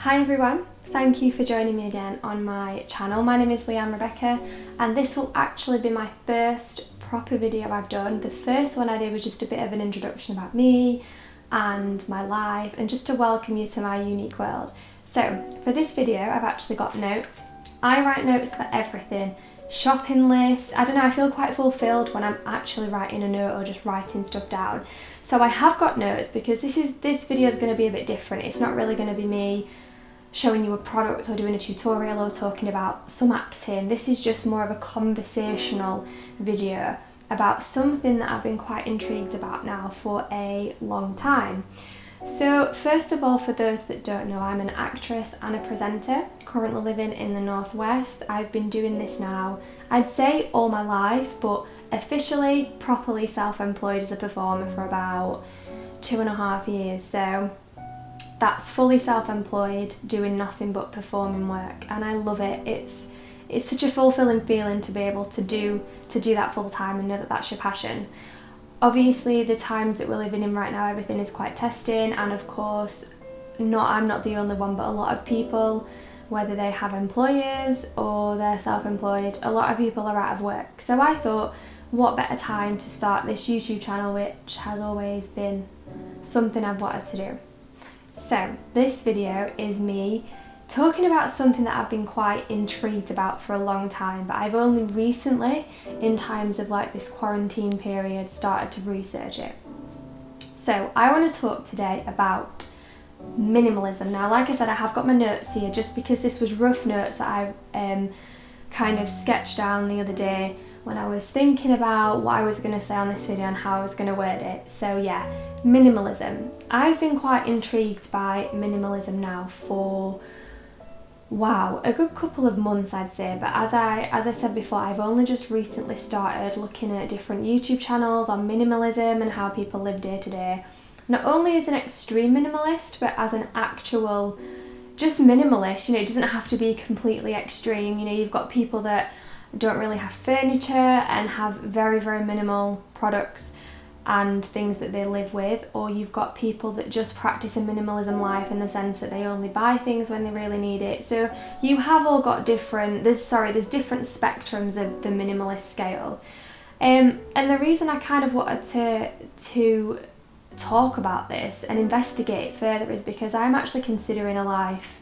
Hi everyone, thank you for joining me again on my channel. My name is Leanne Rebecca and this will actually be my first proper video I've done. The first one I did was just a bit of an introduction about me and my life and just to welcome you to my unique world. So for this video I've actually got notes. I write notes for everything. Shopping lists, I don't know, I feel quite fulfilled when I'm actually writing a note or just writing stuff down. So I have got notes because this video is going to be a bit different. It's not really going to be me showing you a product or doing a tutorial or talking about some acting. This is just more of a conversational video about something that I've been quite intrigued about now for a long time. So first of all, for those that don't know, I'm an actress and a presenter, currently living in the Northwest. I've been doing this now, I'd say all my life, but officially, properly self-employed as a performer for about 2.5 years. So that's fully self-employed, doing nothing but performing work, and I love it. It's such a fulfilling feeling to be able to do that full time and know that that's your passion. Obviously, the times that we're living in right now, everything is quite testing, and of course, I'm not the only one, but a lot of people, whether they have employers or they're self-employed, a lot of people are out of work. So I thought, what better time to start this YouTube channel, which has always been something I've wanted to do. So this video is me talking about something that I've been quite intrigued about for a long time, but I've only recently, in times of like this quarantine period, started to research it. So I want to talk today about minimalism. Now, like I said, I have got my notes here just because this was rough notes that I kind of sketched down the other day when I was thinking about what I was going to say on this video and how I was going to word it. So yeah, minimalism. I've been quite intrigued by minimalism now for, wow, a good couple of months I'd say, but as I said before, I've only just recently started looking at different YouTube channels on minimalism and how people live day to day. Not only as an extreme minimalist, but as an actual just minimalist. You know, it doesn't have to be completely extreme. You know, you've got people that don't really have furniture and have very, very minimal products and things that they live with, or you've got people that just practice a minimalism life in the sense that they only buy things when they really need it. So you have all got different, there's different spectrums of the minimalist scale. And the reason I kind of wanted to talk about this and investigate further is because I'm actually considering a life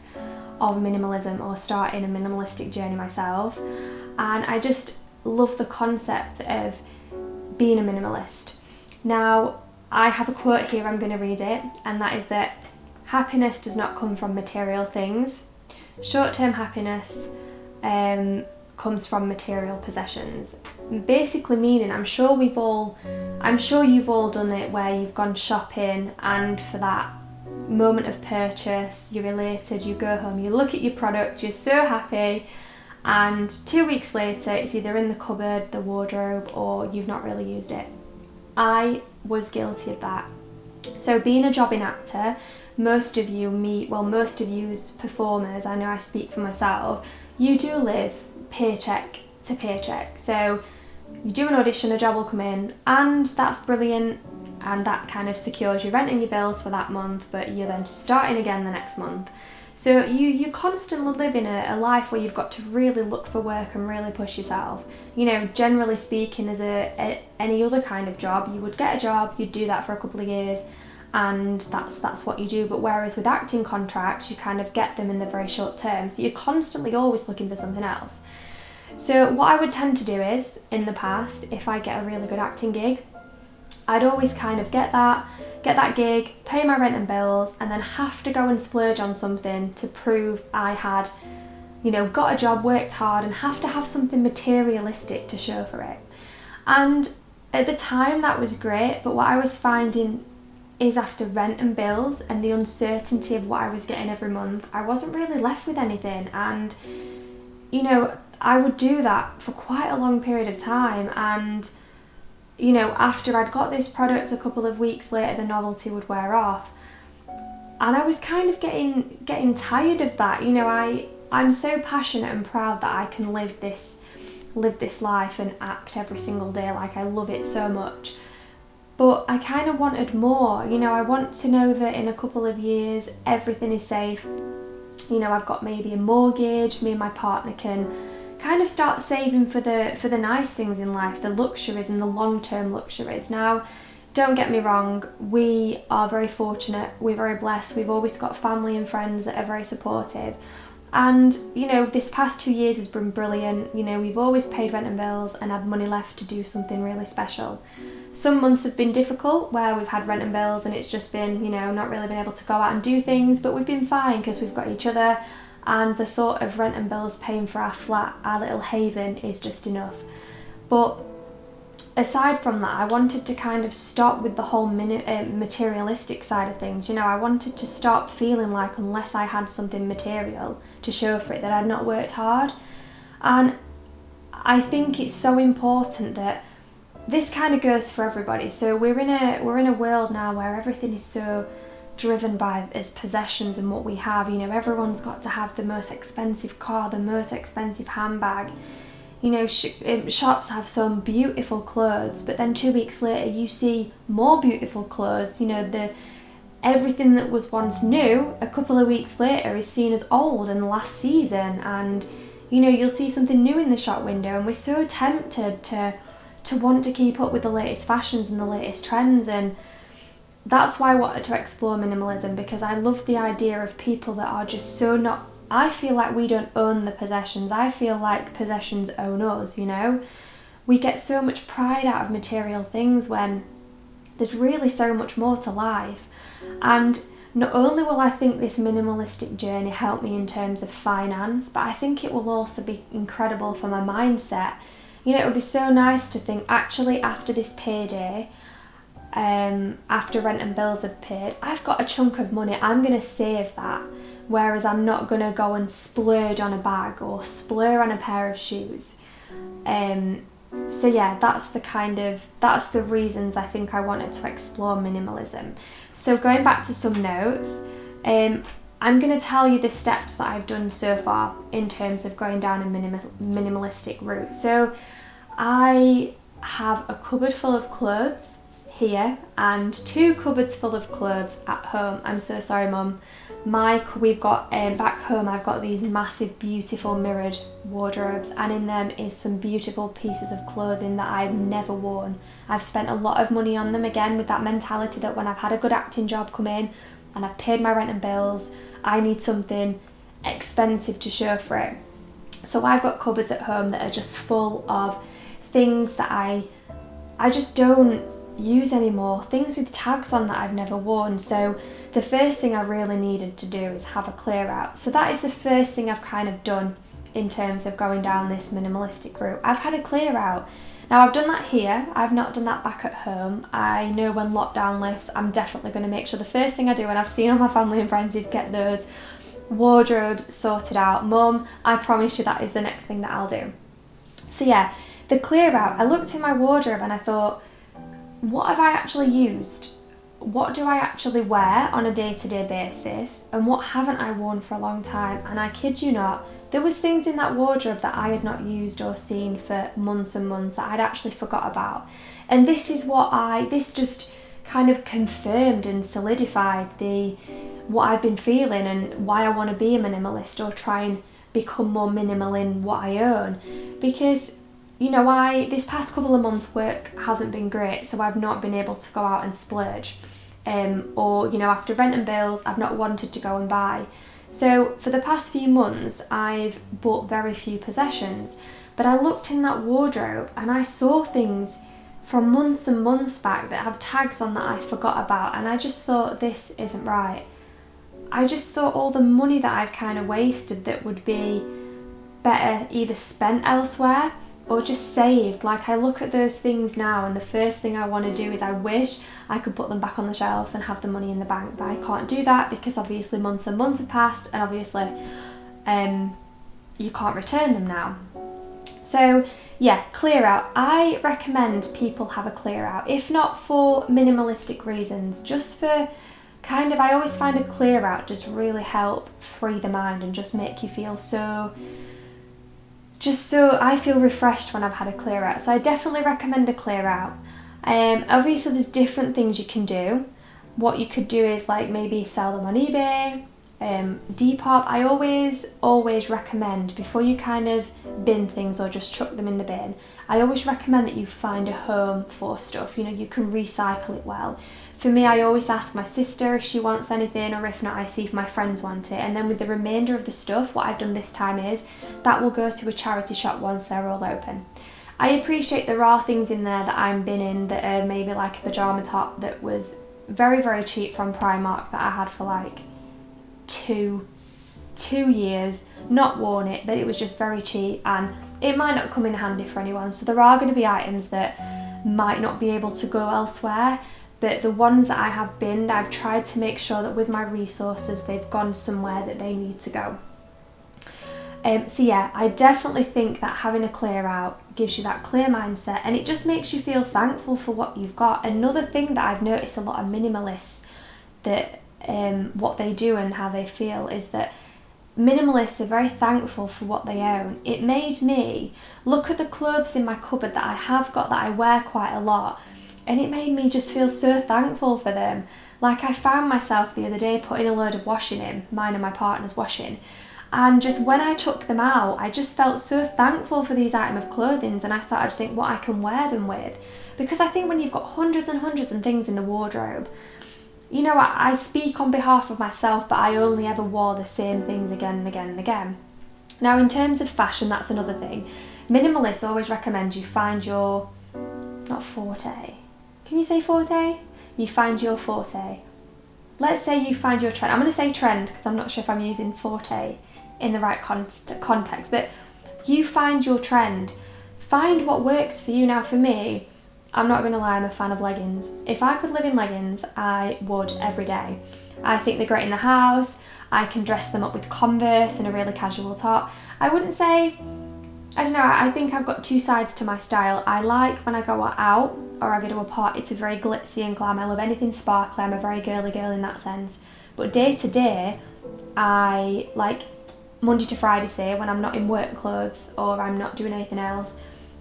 of minimalism or starting a minimalistic journey myself, and I just love the concept of being a minimalist. Now, I have a quote here, I'm going to read it, and that is that happiness does not come from material things. Short-term happiness comes from material possessions. Basically meaning, I'm sure you've all done it where you've gone shopping and for that moment of purchase, you're elated, you go home, you look at your product, you're so happy, and 2 weeks later it's either in the cupboard, the wardrobe, or you've not really used it. I was guilty of that. So being a jobbing actor, most of you as performers, I know I speak for myself, you do live paycheck to paycheck. So you do an audition, a job will come in, and that's brilliant, and that kind of secures your rent and your bills for that month, but you're then starting again the next month. So you constantly live in a life where you've got to really look for work and really push yourself. You know, generally speaking, as any other kind of job, you would get a job, you'd do that for a couple of years, and that's what you do. But whereas with acting contracts, you kind of get them in the very short term, so you're constantly always looking for something else. So what I would tend to do is, in the past, if I get a really good acting gig, I'd always kind of get that gig, pay my rent and bills, and then have to go and splurge on something to prove I had, you know, got a job, worked hard, and have to have something materialistic to show for it. And at the time that was great, but what I was finding is after rent and bills and the uncertainty of what I was getting every month, I wasn't really left with anything. And, you know, I would do that for quite a long period of time, and you know, after I'd got this product a couple of weeks later, the novelty would wear off, and I was kind of getting tired of that. You know, I'm so passionate and proud that I can live this life and act every single day. Like, I love it so much, but I kind of wanted more. You know, I want to know that in a couple of years everything is safe, you know, I've got maybe a mortgage, me and my partner can kind of start saving for the nice things in life, the luxuries and the long-term luxuries. Now, don't get me wrong, we are very fortunate, we're very blessed, we've always got family and friends that are very supportive. And, you know, this past 2 years has been brilliant. You know, we've always paid rent and bills and had money left to do something really special. Some months have been difficult where we've had rent and bills and it's just been, you know, not really been able to go out and do things, but we've been fine because we've got each other, and the thought of rent and bills paying for our flat, our little haven, is just enough. But aside from that, I wanted to kind of stop with the whole materialistic side of things. You know, I wanted to stop feeling like unless I had something material to show for it that I'd not worked hard. And I think it's so important that this kind of goes for everybody. So we're in a world now where everything is so driven by as possessions and what we have. You know, everyone's got to have the most expensive car, the most expensive handbag. You know, shops have some beautiful clothes, but then 2 weeks later you see more beautiful clothes. You know, everything that was once new, a couple of weeks later is seen as old and last season. And, you know, you'll see something new in the shop window, and we're so tempted to want to keep up with the latest fashions and the latest trends. And that's why I wanted to explore minimalism, because I love the idea of people that are just so not... I feel like we don't own the possessions. I feel like possessions own us, you know? We get so much pride out of material things when there's really so much more to life. And not only will I think this minimalistic journey help me in terms of finance, but I think it will also be incredible for my mindset. You know, it would be so nice to think, actually, after this payday, after rent and bills have paid, I've got a chunk of money, I'm going to save that. Whereas I'm not going to go and splurge on a bag or splurge on a pair of shoes. So yeah, that's the reasons I think I wanted to explore minimalism. So going back to some notes, I'm going to tell you the steps that I've done so far in terms of going down a minimalistic route. So I have a cupboard full of clothes here and 2 cupboards full of clothes at home. I'm so sorry, Mum. We've got back home, I've got these massive, beautiful mirrored wardrobes, and in them is some beautiful pieces of clothing that I've never worn. I've spent a lot of money on them, again with that mentality that when I've had a good acting job come in and I've paid my rent and bills, I need something expensive to show for it. So I've got cupboards at home that are just full of things that I just don't use anymore, things with tags on that I've never worn. So the first thing I really needed to do is have a clear out. So that is the first thing I've kind of done in terms of going down this minimalistic route. I've had a clear out. Now I've done that here, I've not done that back at home. I know when lockdown lifts, I'm definitely going to make sure the first thing I do, and I've seen all my family and friends, is get those wardrobes sorted out. Mum, I promise you that is the next thing that I'll do. So yeah, the clear out, I looked in my wardrobe and I thought, what have I actually used? What do I actually wear on a day-to-day basis, and what haven't I worn for a long time? And I kid you not, there was things in that wardrobe that I had not used or seen for months and months that I'd actually forgot about. And this just kind of confirmed and solidified what I've been feeling and why I want to be a minimalist or try and become more minimal in what I own. Because, you know, this past couple of months work hasn't been great, so I've not been able to go out and splurge. Or, you know, after rent and bills, I've not wanted to go and buy. So for the past few months, I've bought very few possessions. But I looked in that wardrobe and I saw things from months and months back that have tags on that I forgot about, and I just thought, this isn't right. I just thought all the money that I've kind of wasted that would be better either spent elsewhere or just saved. Like, I look at those things now and the first thing I want to do is I wish I could put them back on the shelves and have the money in the bank, but I can't do that because obviously months and months have passed, and obviously you can't return them now. So yeah, clear out. I recommend people have a clear out, if not for minimalistic reasons, just for kind of, I always find a clear out just really help free the mind and just make you feel so I feel refreshed when I've had a clear out. So I definitely recommend a clear out. Obviously there's different things you can do. What you could do is like maybe sell them on eBay, Depop. I always recommend, before you kind of bin things or just chuck them in the bin, I always recommend that you find a home for stuff. You know, you can recycle it well. For me, I always ask my sister if she wants anything, or if not, I see if my friends want it. And then with the remainder of the stuff, what I've done this time is that will go to a charity shop once they're all open. I appreciate there are things in there that I'm binning that are maybe like a pyjama top that was very, very cheap from Primark that I had for like two years, not worn it, but it was just very cheap and it might not come in handy for anyone. So there are going to be items that might not be able to go elsewhere, but the ones that I have binned, I've tried to make sure that with my resources they've gone somewhere that they need to go. So yeah, I definitely think that having a clear out gives you that clear mindset, and it just makes you feel thankful for what you've got. Another thing that I've noticed a lot of minimalists, that what they do and how they feel, is that minimalists are very thankful for what they own. It made me look at the clothes in my cupboard that I have got that I wear quite a lot, and it made me just feel so thankful for them. Like, I found myself the other day putting a load of washing in, mine and my partner's washing, and just when I took them out, I just felt so thankful for these items of clothing, and I started to think what I can wear them with. Because I think when you've got hundreds and hundreds of things in the wardrobe, you know, I speak on behalf of myself, but I only ever wore the same things again and again and again. Now, in terms of fashion, that's another thing. Minimalists always recommend you find your, not forte. Can you say forte? You find your forte. Let's say you find your trend. I'm going to say trend because I'm not sure if I'm using forte in the right context, but you find your trend. Find what works for you. Now, for me, I'm not going to lie, I'm a fan of leggings. If I could live in leggings, I would every day. I think they're great in the house. I can dress them up with Converse and a really casual top. I wouldn't say, I don't know, I think I've got two sides to my style. I like when I go out or I go to a party, it's a very glitzy and glam. I love anything sparkly. I'm a very girly girl in that sense. But day to day, I like Monday to Friday, say, when I'm not in work clothes or I'm not doing anything else,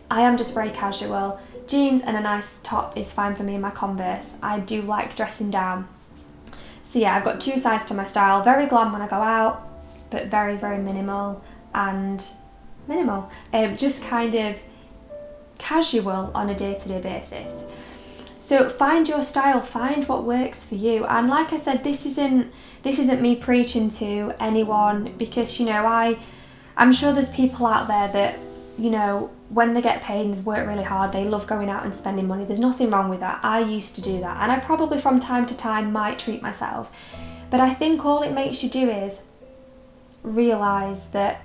I am just very casual. Jeans and a nice top is fine for me in my Converse. I do like dressing down. So yeah, I've got two sides to my style. Very glam when I go out, but very, very minimal. Just kind of casual on a day-to-day basis. So find your style, find what works for you. And like I said, this isn't me preaching to anyone, because, you know, I'm sure there's people out there that, you know, when they get paid and they've worked really hard, they love going out and spending money. There's nothing wrong with that. I used to do that, and I probably from time to time might treat myself. But I think all it makes you do is realise that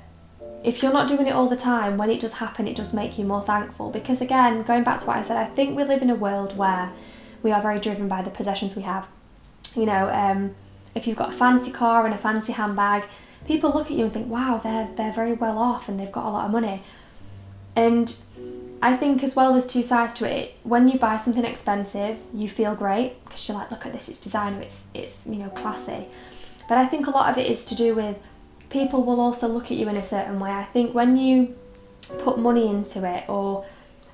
if you're not doing it all the time, when it does happen, it does make you more thankful. Because again, going back to what I said, I think we live in a world where we are very driven by the possessions we have. You know, if you've got a fancy car and a fancy handbag, people look at you and think, wow, they're very well off and they've got a lot of money. And I think as well, there's two sides to it. When you buy something expensive, you feel great because you're like, look at this, it's designer, it's you know, classy. But I think a lot of it is to do with people will also look at you in a certain way. I think when you put money into it, or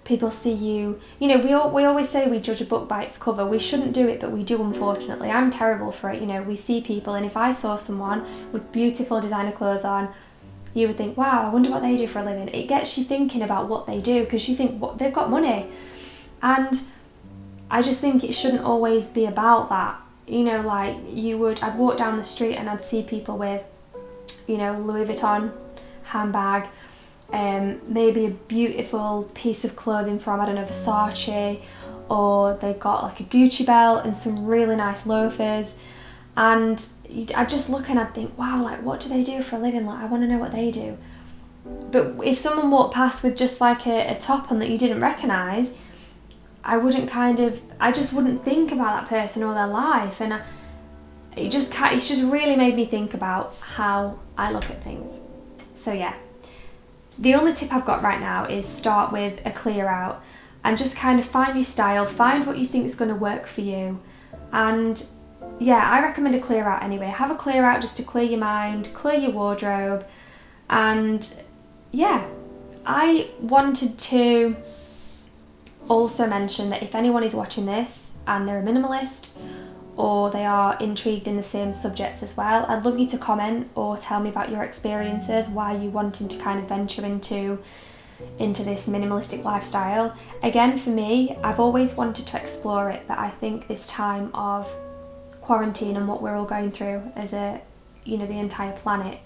people see you, you know, we always say we judge a book by its cover. We shouldn't do it, but we do, unfortunately. I'm terrible for it. You know, we see people, and if I saw someone with beautiful designer clothes on, you would think, wow, I wonder what they do for a living. It gets you thinking about what they do, because you think, what, they've got money. And I just think it shouldn't always be about that. You know, like I'd walk down the street and I'd see people with, you know, Louis Vuitton handbag, maybe a beautiful piece of clothing from, I don't know, Versace, or they got like a Gucci belt and some really nice loafers, and I just look and I'd think, wow, like, what do they do for a living? Like, I want to know what they do. But if someone walked past with just like a top on that you didn't recognise, I just wouldn't think about that person or their life. And it's just really made me think about how I look at things. So yeah, the only tip I've got right now is start with a clear out and just kind of find your style, find what you think is going to work for you. And yeah, I recommend a clear out anyway. Have a clear out just to clear your mind, clear your wardrobe. And yeah, I wanted to also mention that if anyone is watching this and they're a minimalist, or they are intrigued in the same subjects as well. I'd love you to comment or tell me about your experiences, why you wanting to kind of venture into this minimalistic lifestyle. Again, for me, I've always wanted to explore it, but I think this time of quarantine and what we're all going through as the entire planet,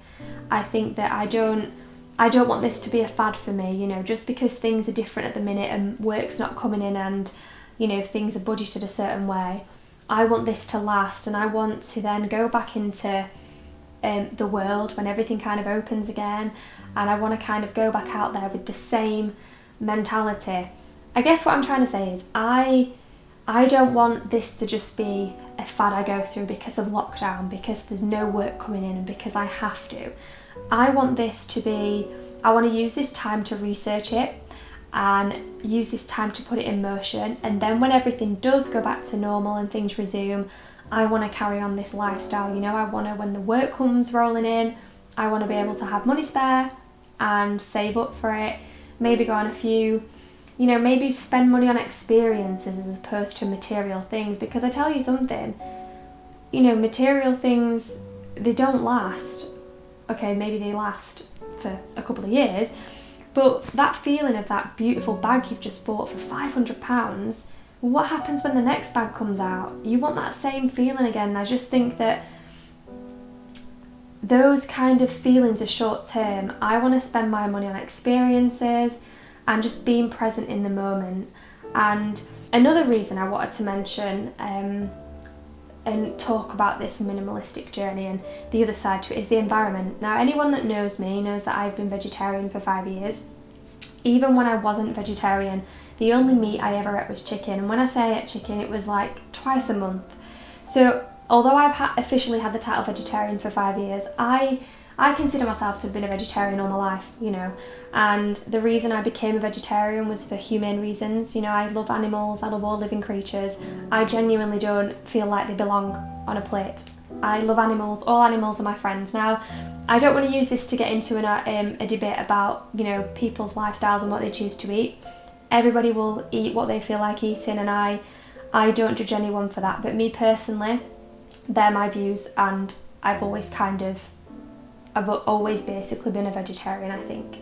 I think that I don't want this to be a fad for me, just because things are different at the minute and work's not coming in and, things are budgeted a certain way. I want this to last, and I want to then go back into the world when everything kind of opens again, and I want to kind of go back out there with the same mentality. I guess what I'm trying to say is I don't want this to just be a fad I go through because of lockdown, because there's no work coming in and because I have to. I want to use this time to research it and use this time to put it in motion, and then when everything does go back to normal and things resume, I want to carry on this lifestyle. I want to, when the work comes rolling in, I want to be able to have money spare and save up for it, maybe go on a few, maybe spend money on experiences as opposed to material things, because I tell you something, material things, they don't last. Okay, maybe they last for a couple of years, but that feeling of that beautiful bag you've just bought for £500, what happens when the next bag comes out? You want that same feeling again. I just think that those kind of feelings are short term. I want to spend my money on experiences and just being present in the moment. And another reason I wanted to mention and talk about this minimalistic journey and the other side to it is the environment. Now, anyone that knows me knows that I've been vegetarian for 5 years. Even when I wasn't vegetarian, the only meat I ever ate was chicken, and when I say I ate chicken, it was like twice a month. So although I've officially had the title vegetarian for 5 years, I consider myself to have been a vegetarian all my life, and the reason I became a vegetarian was for humane reasons. I love animals, I love all living creatures. I genuinely don't feel like they belong on a plate. I love animals, all animals are my friends. Now, I don't want to use this to get into a debate about, people's lifestyles and what they choose to eat. Everybody will eat what they feel like eating, and I don't judge anyone for that, but me personally, they're my views, and I've always basically been a vegetarian, I think.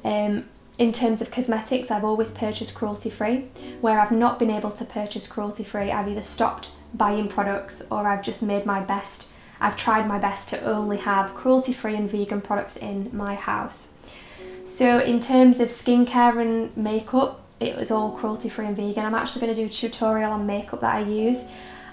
In terms of cosmetics, I've always purchased cruelty-free. Where I've not been able to purchase cruelty-free, I've either stopped buying products or I've just I've tried my best to only have cruelty-free and vegan products in my house. So in terms of skincare and makeup, it was all cruelty-free and vegan. I'm actually going to do a tutorial on makeup that I use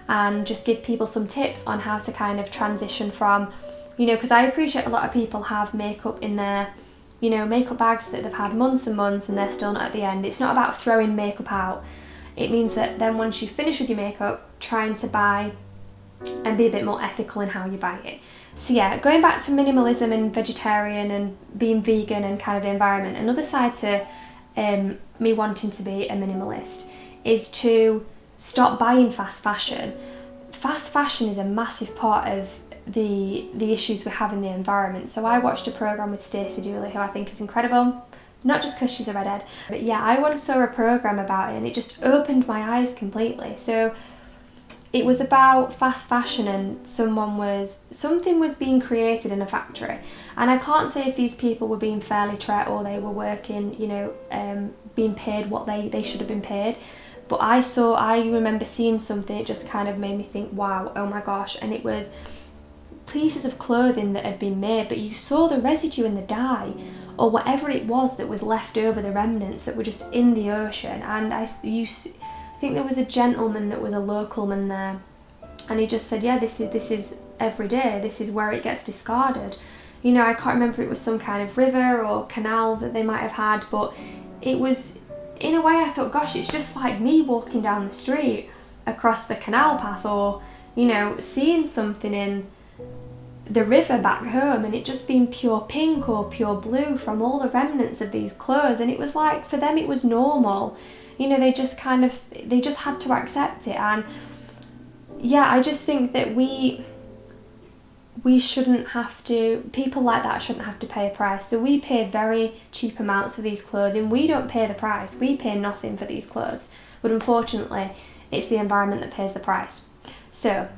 and just give people some tips on how to kind of transition from, because I appreciate a lot of people have makeup in their, makeup bags that they've had months and months and they're still not at the end. It's not about throwing makeup out. It means that then once you finish with your makeup, trying to buy and be a bit more ethical in how you buy it. So yeah, going back to minimalism and vegetarian and being vegan and kind of the environment, another side to me wanting to be a minimalist is to stop buying fast fashion. Fast fashion is a massive part of the issues we have in the environment. So I watched a programme with Stacey Dooley, who I think is incredible, not just because she's a redhead, but yeah, I once saw a programme about it and it just opened my eyes completely. So it was about fast fashion and something was being created in a factory, and I can't say if these people were being fairly treated or they were working, being paid what they should have been paid. But I remember seeing something, it just kind of made me think, wow, oh my gosh, and it was pieces of clothing that had been made, but you saw the residue in the dye or whatever it was that was left over, the remnants that were just in the ocean. And I think there was a gentleman that was a local man there, and he just said, yeah, this is every day, this is where it gets discarded. I can't remember if it was some kind of river or canal that they might have had, but it was, in a way I thought, gosh, it's just like me walking down the street across the canal path, or seeing something in the river back home and it just being pure pink or pure blue from all the remnants of these clothes. And it was like, for them it was normal, they just had to accept it. And yeah, I just think that we shouldn't have to, people like that shouldn't have to pay a price. So we pay very cheap amounts for these clothing. We don't pay the price. We pay nothing for these clothes. But unfortunately, it's the environment that pays the price. So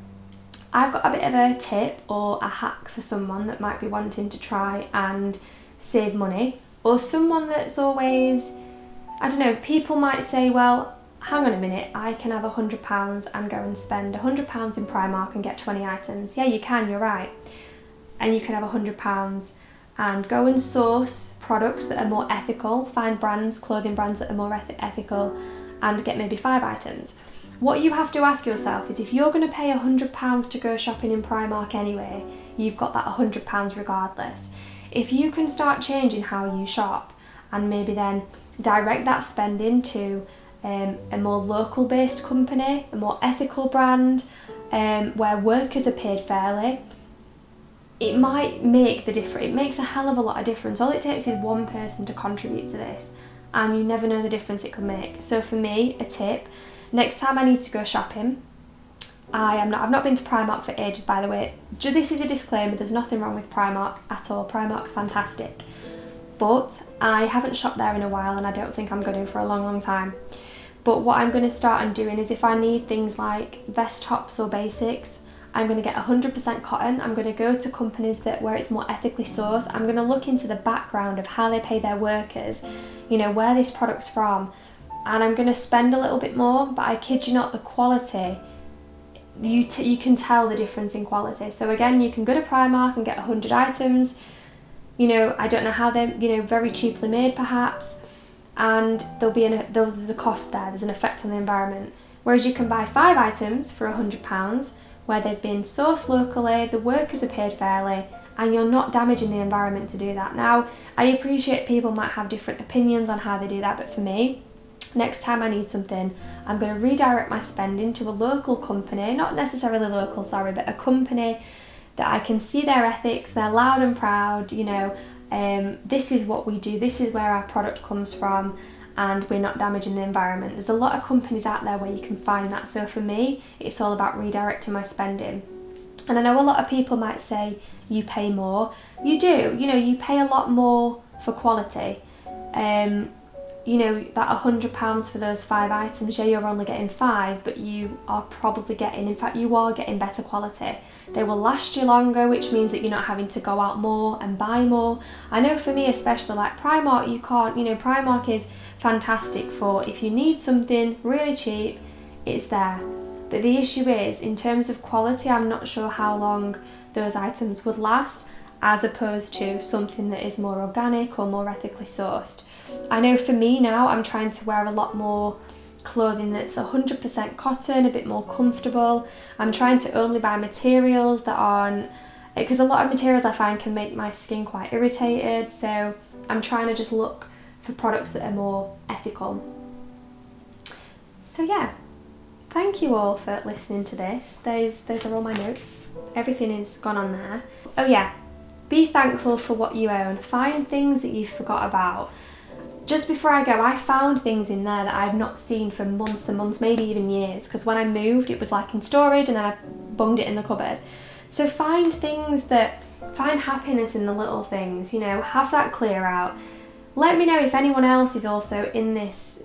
I've got a bit of a tip or a hack for someone that might be wanting to try and save money, or someone that's always, I don't know, people might say, well, hang on a minute, I can have £100 and go and spend £100 in Primark and get 20 items. Yeah, you can, you're right. And you can have £100 and go and source products that are more ethical, find brands, clothing brands that are more ethical, and get maybe 5 items. What you have to ask yourself is, if you're going to pay £100 to go shopping in Primark anyway, you've got that £100 regardless. If you can start changing how you shop and maybe then direct that spending to a more local based company, a more ethical brand, where workers are paid fairly, it might make the difference. It makes a hell of a lot of difference. All it takes is one person to contribute to this, and you never know the difference it could make. So for me, a tip, next time I need to go shopping, I've not been to Primark for ages, by the way. This is a disclaimer, there's nothing wrong with Primark at all. Primark's fantastic. But I haven't shopped there in a while, and I don't think I'm going to for a long, long time. But what I'm going to start on doing is, if I need things like vest tops or basics, I'm going to get 100% cotton. I'm going to go to companies where it's more ethically sourced. I'm going to look into the background of how they pay their workers, where this product's from. And I'm going to spend a little bit more, but I kid you not, the quality, you can tell the difference in quality. So again, you can go to Primark and get 100 items. I don't know how they're, very cheaply made perhaps, and there'll be the cost there. There's an effect on the environment. Whereas you can buy 5 items for £100, where they've been sourced locally, the workers are paid fairly, and you're not damaging the environment to do that. Now, I appreciate people might have different opinions on how they do that, but for me, next time I need something, I'm going to redirect my spending to a local company, not necessarily local, sorry, but a company that I can see their ethics, they're loud and proud, this is what we do, this is where our product comes from, and we're not damaging the environment. There's a lot of companies out there where you can find that. So for me, it's all about redirecting my spending. And I know a lot of people might say you pay more. You do, you pay a lot more for quality. That £100 for those 5 items, yeah, you're only getting 5, but you are probably getting better quality. They will last you longer, which means that you're not having to go out more and buy more. I know for me, especially like Primark, Primark is fantastic for if you need something really cheap, it's there. But the issue is, in terms of quality, I'm not sure how long those items would last, as opposed to something that is more organic or more ethically sourced. I know for me now, I'm trying to wear a lot more clothing that's 100% cotton, a bit more comfortable. I'm trying to only buy materials that aren't, because a lot of materials I find can make my skin quite irritated, so I'm trying to just look for products that are more ethical. So yeah, thank you all for listening to this. Those are all my notes. Everything is gone on there. Oh yeah, be thankful for what you own. Find things that you forgot about. Just before I go, I found things in there that I've not seen for months and months, maybe even years, because when I moved it was like in storage and then I bunged it in the cupboard. So find happiness in the little things, have that clear out. Let me know if anyone else is also in this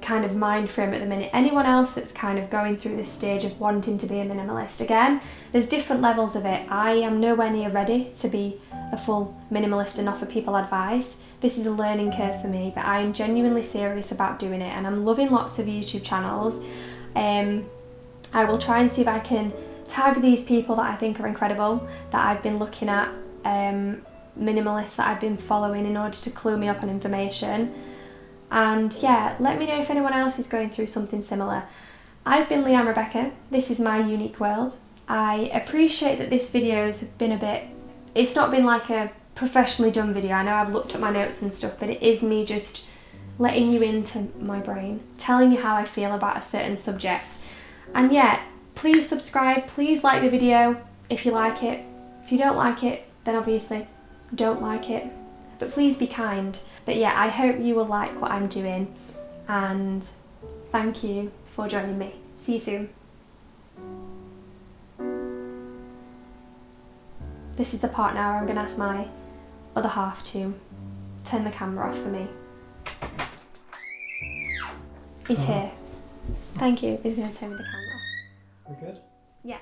kind of mind frame at the minute. Anyone else that's kind of going through this stage of wanting to be a minimalist. Again, there's different levels of it. I am nowhere near ready to be a full minimalist and offer people advice. This is a learning curve for me, but I am genuinely serious about doing it, and I'm loving lots of YouTube channels. I will try and see if I can tag these people that I think are incredible, that I've been looking at, minimalists that I've been following, in order to clue me up on information. And yeah, let me know if anyone else is going through something similar. I've been Leanne Rebecca. This is my unique world. I appreciate that this video's been it's not been like a professionally done video. I know I've looked at my notes and stuff, but it is me just letting you into my brain, telling you how I feel about a certain subject. And yeah, please subscribe, please like the video if you like it. If you don't like it, then obviously don't like it, but please be kind. But yeah, I hope you will like what I'm doing, and thank you for joining me. See you soon. This is the part now where I'm going to ask my other half to turn the camera off for me. He's here. Thank you. He's going to turn the camera off. We good? Yeah.